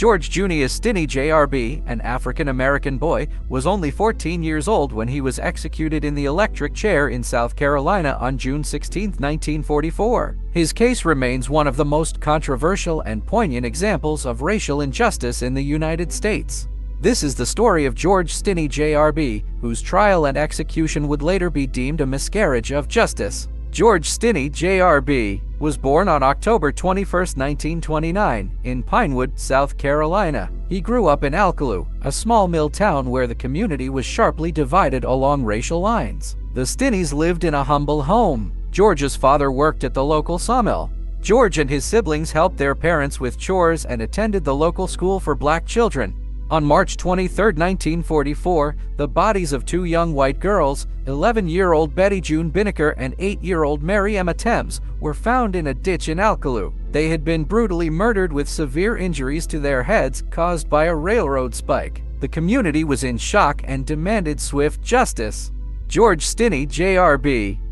George Stinney Jr., an African-American boy, was only 14 years old when he was executed in the electric chair in South Carolina on June 16, 1944. His case remains one of the most controversial and poignant examples of racial injustice in the United States. This is the story of George Stinney Jr., whose trial and execution would later be deemed a miscarriage of justice. George Stinney Jr. was born on October 21, 1929, in Pinewood, South Carolina. He grew up in Alcolu, a small mill town where the community was sharply divided along racial lines. The Stinneys lived in a humble home. George's father worked at the local sawmill. George and his siblings helped their parents with chores and attended the local school for black children. On March 23, 1944, the bodies of two young white girls, 11-year-old Betty June Binnicker and 8-year-old Mary Emma Thames, were found in a ditch in Alcolu. They had been brutally murdered with severe injuries to their heads caused by a railroad spike. The community was in shock and demanded swift justice. George Stinney Jr.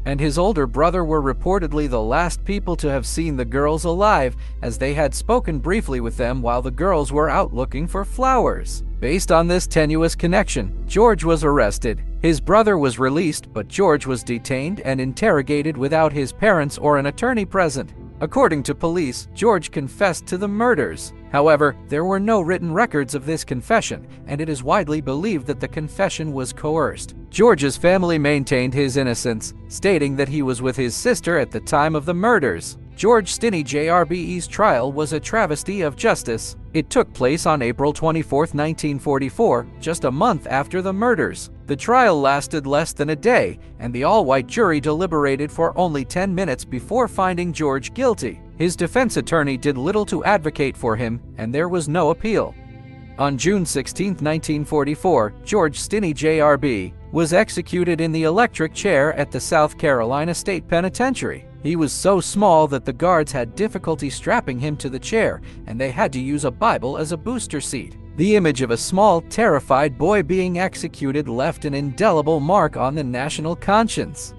and his older brother were reportedly the last people to have seen the girls alive, as they had spoken briefly with them while the girls were out looking for flowers. Based on this tenuous connection, George was arrested. His brother was released, but George was detained and interrogated without his parents or an attorney present. According to police, George confessed to the murders. However, there were no written records of this confession, and it is widely believed that the confession was coerced. George's family maintained his innocence, stating that he was with his sister at the time of the murders. George Stinney Jr.'s trial was a travesty of justice. It took place on April 24, 1944, just a month after the murders. The trial lasted less than a day, and the all-white jury deliberated for only 10 minutes before finding George guilty. His defense attorney did little to advocate for him, and there was no appeal. On June 16, 1944, George Stinney Jr. was executed in the electric chair at the South Carolina State Penitentiary. He was so small that the guards had difficulty strapping him to the chair, and they had to use a Bible as a booster seat. The image of a small, terrified boy being executed left an indelible mark on the national conscience.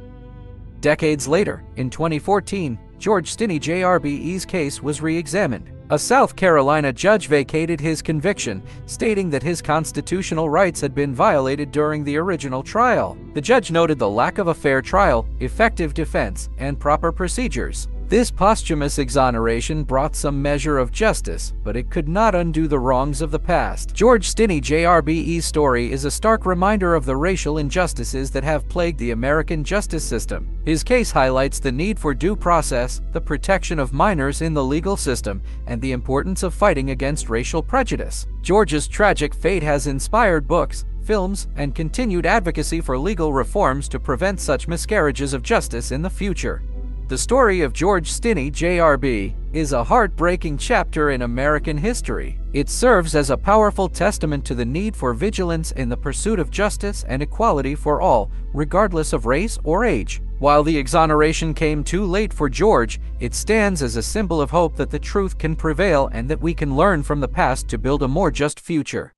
Decades later, in 2014, George Stinney Jr.'s case was re-examined. A South Carolina judge vacated his conviction, stating that his constitutional rights had been violated during the original trial. The judge noted the lack of a fair trial, effective defense, and proper procedures. This posthumous exoneration brought some measure of justice, but it could not undo the wrongs of the past. George Stinney Jr.'s story is a stark reminder of the racial injustices that have plagued the American justice system. His case highlights the need for due process, the protection of minors in the legal system, and the importance of fighting against racial prejudice. George's tragic fate has inspired books, films, and continued advocacy for legal reforms to prevent such miscarriages of justice in the future. The story of George Stinney Jr. is a heartbreaking chapter in American history. It serves as a powerful testament to the need for vigilance in the pursuit of justice and equality for all, regardless of race or age. While the exoneration came too late for George, it stands as a symbol of hope that the truth can prevail and that we can learn from the past to build a more just future.